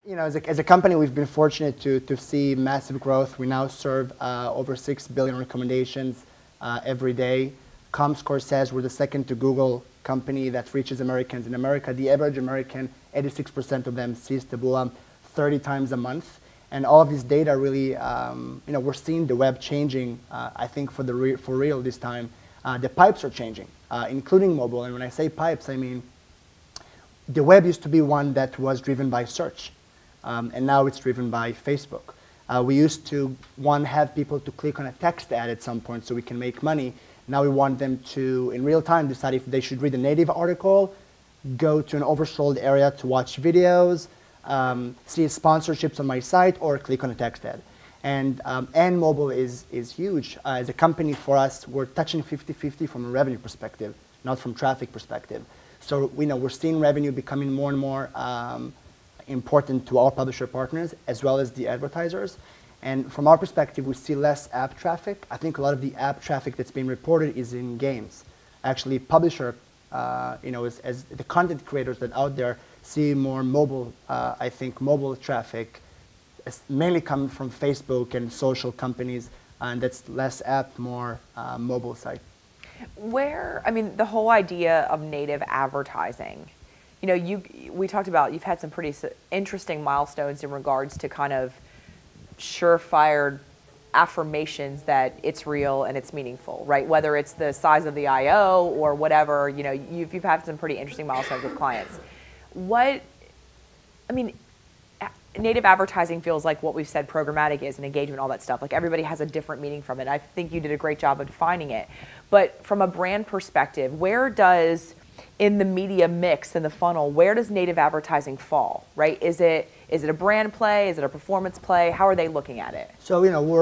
You know, as a company, we've been fortunate to see massive growth. We now serve over 6 billion recommendations every day. Comscore says we're the second to Google company that reaches Americans in America. The average American, 86% of them sees Taboola 30 times a month. And all of this data really, you know, we're seeing the web changing, I think, for real this time. The pipes are changing, including mobile. And when I say pipes, I mean the web used to be one that was driven by search. And now it's driven by Facebook. We used to, have people to click on a text ad at some point so we can make money. Now we want them to, in real time, decide if they should read a native article, go to an oversold area to watch videos, see sponsorships on my site, or click on a text ad. And mobile is huge. As a company, for us, we're touching 50-50 from a revenue perspective, not from traffic perspective. So we're seeing revenue becoming more and more important to our publisher partners as well as the advertisers. And from our perspective, we see less app traffic. I think a lot of the app traffic that's being reported is in games. Actually, publisher, as the content creators that out there see more mobile, I think mobile traffic is mainly coming from Facebook and social companies, and that's less app, more mobile site. The whole idea of native advertising, we talked about, you've had some pretty interesting milestones in regards to kind of surefire affirmations that it's real and it's meaningful, right? Whether it's the size of the IO or whatever, you've had some pretty interesting milestones with clients. Native advertising feels like what we've said programmatic is, and engagement, all that stuff. Like, everybody has a different meaning from it. I think you did a great job of defining it. But from a brand perspective, in the media mix, in the funnel, where does native advertising fall, right? Is it a brand play? Is it a performance play? How are they looking at it? So,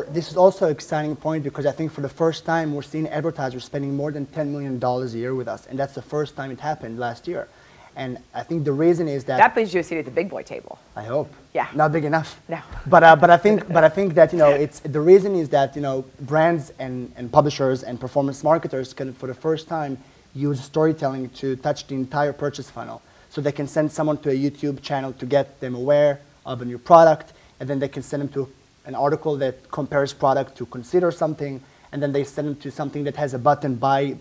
this is also an exciting point, because I think for the first time we're seeing advertisers spending more than $10 million a year with us, and that's the first time it happened last year. And I think the reason is that brings you a seat at the big boy table. I hope. Yeah. Not big enough. No. But I think that it's the reason is that brands and publishers and performance marketers can, for the first time, use storytelling to touch the entire purchase funnel. So they can send someone to a YouTube channel to get them aware of a new product, and then they can send them to an article that compares product to consider something, and then they send them to something that has a button, buy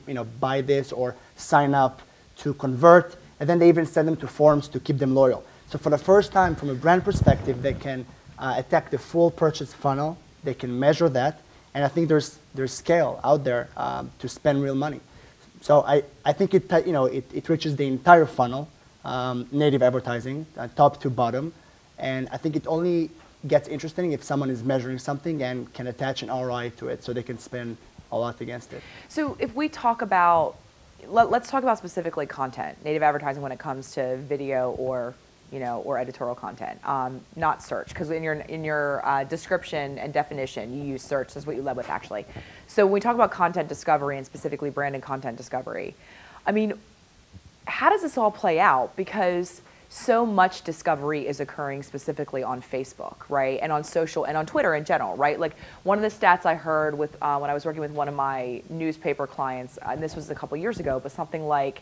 this, or sign up to convert, and then they even send them to forums to keep them loyal. So for the first time, from a brand perspective, they can attack the full purchase funnel. They can measure that, and I think there's scale out there to spend real money. So I think it reaches the entire funnel, native advertising, top to bottom, and I think it only gets interesting if someone is measuring something and can attach an ROI to it, so they can spend a lot against it. So if we talk about, let's talk about specifically content, native advertising when it comes to video or editorial content, not search, because in your description and definition, you use search. That's what you led with, actually. So when we talk about content discovery, and specifically branded content discovery, how does this all play out? Because so much discovery is occurring specifically on Facebook, right? And on social and on Twitter in general, right? Like, one of the stats I heard with when I was working with one of my newspaper clients, and this was a couple years ago, but something like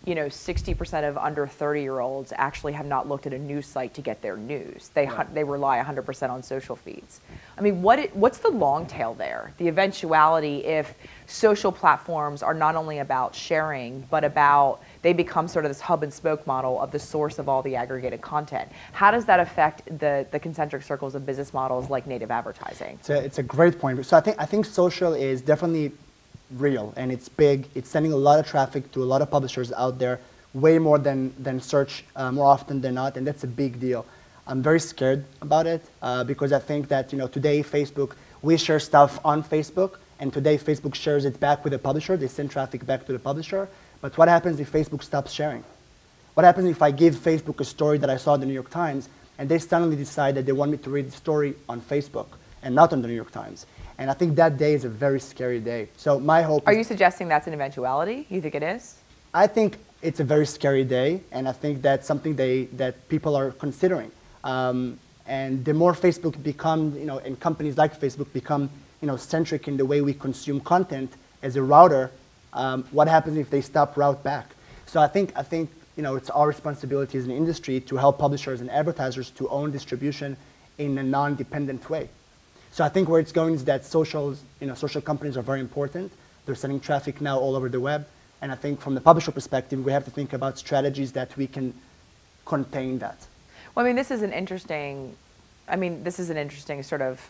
60% of under 30-year-olds actually have not looked at a news site to get their news. They rely 100% on social feeds. What's the long tail there? The eventuality if social platforms are not only about sharing, but about they become sort of this hub and spoke model of the source of all the aggregated content. How does that affect the concentric circles of business models like native advertising? It's a great point. So I think social is definitely real, and it's big. It's sending a lot of traffic to a lot of publishers out there, way more than search, more often than not, and that's a big deal. I'm very scared about it because I think that today Facebook, we share stuff on Facebook, and today Facebook shares it back with the publisher. They send traffic back to the publisher. But what happens if Facebook stops sharing? What happens if I give Facebook a story that I saw in the New York Times, and they suddenly decide that they want me to read the story on Facebook and not on the New York Times? And I think that day is a very scary day. So my hope Are you suggesting that's an eventuality? You think it is? I think it's a very scary day, and I think that's something that people are considering. And the more Facebook become, and companies like Facebook become, centric in the way we consume content as a router, what happens if they stop route back? So I think it's our responsibility as an industry to help publishers and advertisers to own distribution in a non-dependent way. So I think where it's going is that social companies are very important. They're sending traffic now all over the web. And I think from the publisher perspective, we have to think about strategies that we can contain that. Well, I mean, this is an interesting sort of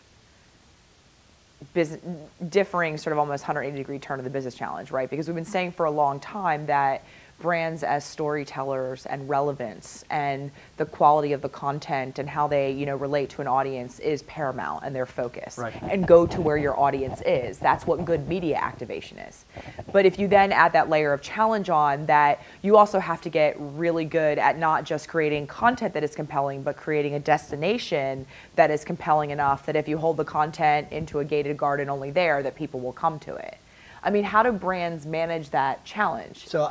differing sort of almost 180-degree turn of the business challenge, right? Because we've been saying for a long time that brands as storytellers and relevance and the quality of the content and how they, relate to an audience is paramount and their focus. Right. And go to where your audience is. That's what good media activation is. But if you then add that layer of challenge on, that you also have to get really good at not just creating content that is compelling, but creating a destination that is compelling enough that if you hold the content into a gated garden only there, that people will come to it. I mean, how do brands manage that challenge? So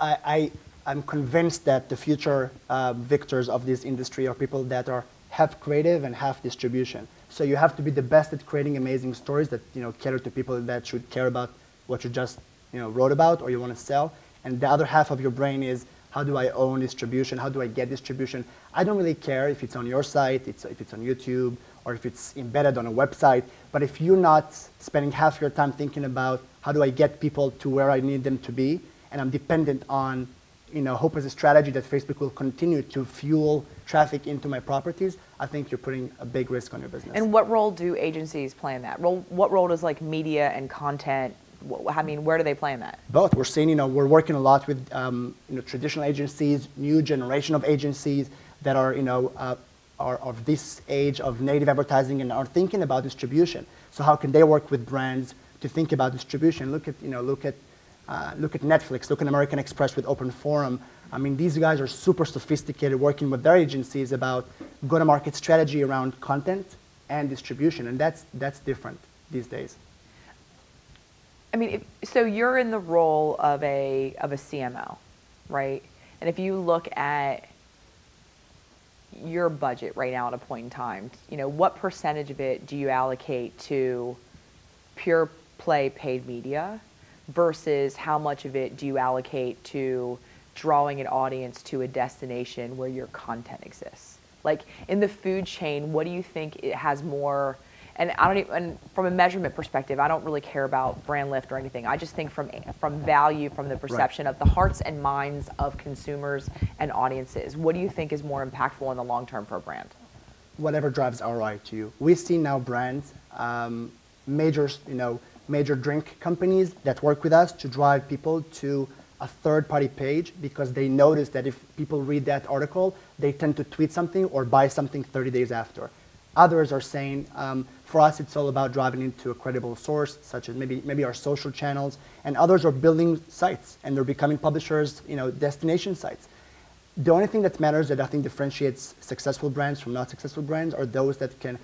I'm convinced that the future victors of this industry are people that are half creative and half distribution. So you have to be the best at creating amazing stories that cater to people that should care about what you just wrote about or you want to sell. And the other half of your brain is, how do I own distribution? How do I get distribution? I don't really care if it's on your site, if it's on YouTube, or if it's embedded on a website. But if you're not spending half your time thinking about how do I get people to where I need them to be, and I'm dependent on hope as a strategy that Facebook will continue to fuel traffic into my properties, I think you're putting a big risk on your business. And what role do agencies play in that? What role does like media and content, where do they play in that? Both. We're seeing, we're working a lot with traditional agencies, new generation of agencies that are, are of this age of native advertising and are thinking about distribution. So how can they work with brands to think about distribution? Look at Netflix, look at American Express with Open Forum. I mean, these guys are super sophisticated working with their agencies about go-to-market strategy around content and distribution, and that's different these days. I mean, so you're in the role of a CMO, right? And if you look at your budget right now at a point in time, what percentage of it do you allocate to pure play paid media versus how much of it do you allocate to drawing an audience to a destination where your content exists? Like in the food chain, what do you think it has more? And and from a measurement perspective, I don't really care about brand lift or anything. I just think from value, from the perception of the hearts and minds of consumers and audiences. What do you think is more impactful in the long term for a brand? Whatever drives ROI to you. We see now brands, major drink companies that work with us to drive people to a third-party page because they notice that if people read that article, they tend to tweet something or buy something 30 days after. Others are saying, for us, it's all about driving into a credible source, such as maybe our social channels, and others are building sites and they're becoming publishers, destination sites. The only thing that matters that I think differentiates successful brands from not successful brands are those that can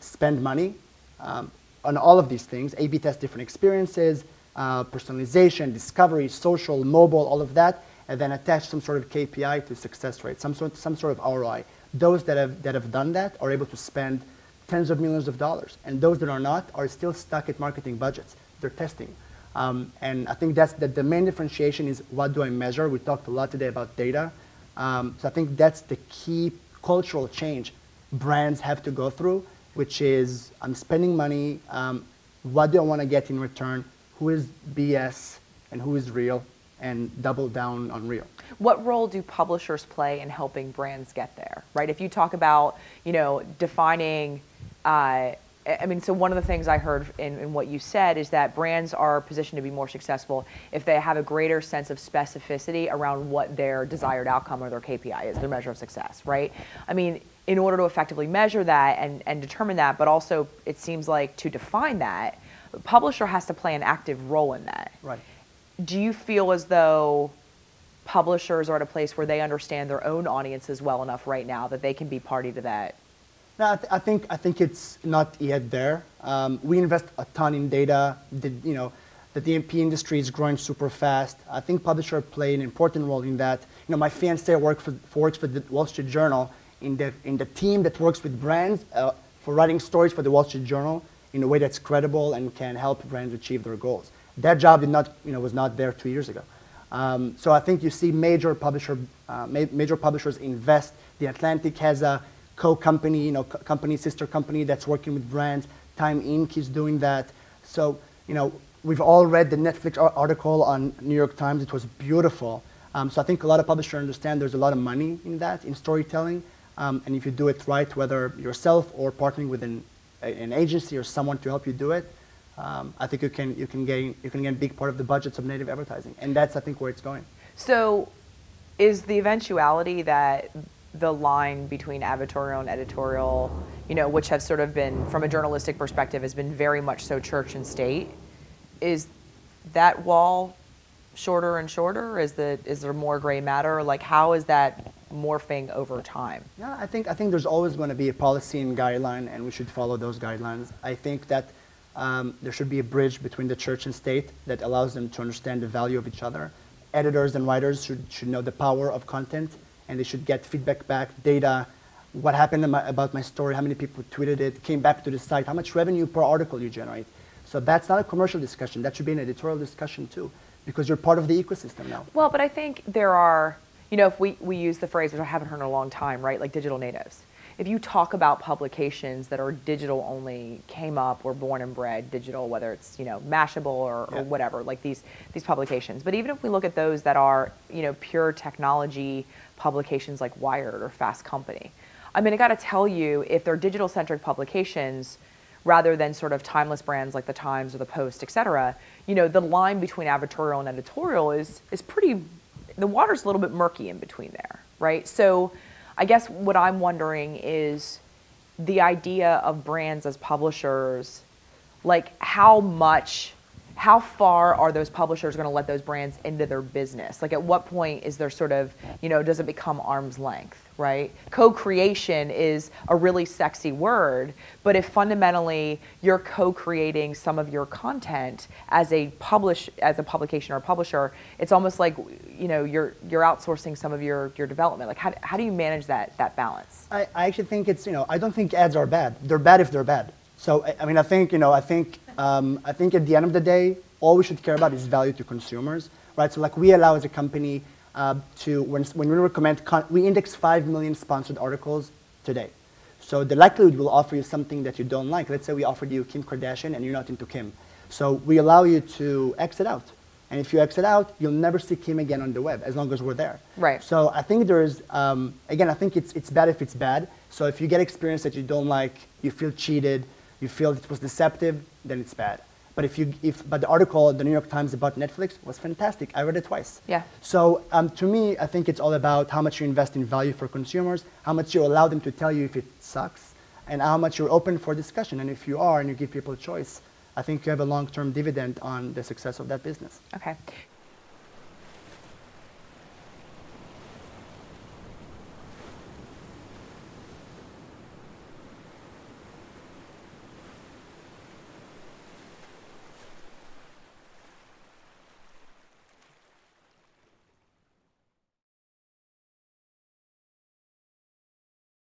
spend money on all of these things, A/B test different experiences, personalization, discovery, social, mobile, all of that, and then attach some sort of KPI to success rate, some sort of ROI. Those that have done that are able to spend tens of millions of dollars, and those that are not are still stuck at marketing budgets. They're testing. And I think that's the main differentiation is what do I measure? We talked a lot today about data. So I think that's the key cultural change brands have to go through, which is I'm spending money, what do I want to get in return? Who is BS and who is real? And double down on real. What role do publishers play in helping brands get there, right? If you talk about, defining, so one of the things I heard in what you said is that brands are positioned to be more successful if they have a greater sense of specificity around what their desired outcome or their KPI is, their measure of success, right? I mean, in order to effectively measure that and determine that, but also it seems like to define that, the publisher has to play an active role in that. Right. Do you feel as though publishers are at a place where they understand their own audiences well enough right now that they can be party to that? No, I think it's not yet there. We invest a ton in data. The DMP industry is growing super fast. I think publishers play an important role in that. My fiancé works for the Wall Street Journal in the team that works with brands for writing stories for the Wall Street Journal in a way that's credible and can help brands achieve their goals. That job was not there 2 years ago. So I think you see major publishers invest. The Atlantic has a co-company, company, sister company that's working with brands. Time Inc. is doing that. So, we've all read the Netflix article on New York Times. It was beautiful. So I think a lot of publishers understand there's a lot of money in that, in storytelling. And if you do it right, whether yourself or partnering with an agency or someone to help you do it, I think you can gain a big part of the budgets of native advertising. And that's, I think, where it's going. So is the eventuality that the line between advertorial and editorial, which have sort of been, from a journalistic perspective, has been very much so church and state, is that wall shorter and shorter? Is there more gray matter? Like, how is that morphing over time? Yeah, I think there's always going to be a policy and guideline, and we should follow those guidelines. I think that there should be a bridge between the church and state that allows them to understand the value of each other. Editors and writers should know the power of content, and they should get feedback back, data, what happened about my story, how many people tweeted it, came back to the site, how much revenue per article you generate. So that's not a commercial discussion. That should be an editorial discussion too, because you're part of the ecosystem now. Well, but I think there are, if we use the phrase, which I haven't heard in a long time, right, like digital natives. If you talk about publications that are digital only, came up, were born and bred digital, whether it's, Mashable or whatever, like these publications. But even if we look at those that are, pure technology publications like Wired or Fast Company, I mean, I got to tell you, if they're digital-centric publications, rather than sort of timeless brands like the Times or the Post, et cetera, the line between advertorial and editorial is pretty, the water's a little bit murky in between there, right? So I guess what I'm wondering is the idea of brands as publishers, like how far are those publishers going to let those brands into their business? Like at what point is there sort of, does it become arm's length, right? Co-creation is a really sexy word, but if fundamentally you're co-creating some of your content as a publication or a publisher, it's almost like, you're outsourcing some of your development. Like how do you manage that balance? I actually think it's, I don't think ads are bad. They're bad if they're bad. So, I mean, I think at the end of the day, all we should care about is value to consumers, right? So, like, we allow as a company when we recommend, we index 5 million sponsored articles today. So the likelihood we'll offer you something that you don't like. Let's say we offered you Kim Kardashian and you're not into Kim. So we allow you to exit out. And if you exit out, you'll never see Kim again on the web as long as we're there. Right. So I think there's, again, I think it's bad if it's bad. So if you get experience that you don't like, you feel cheated, you feel it was deceptive, then it's bad. But but the article in the New York Times about Netflix was fantastic. I read it twice. Yeah. So to me, I think it's all about how much you invest in value for consumers, how much you allow them to tell you if it sucks, and how much you're open for discussion. And if you are and you give people a choice, I think you have a long-term dividend on the success of that business. Okay.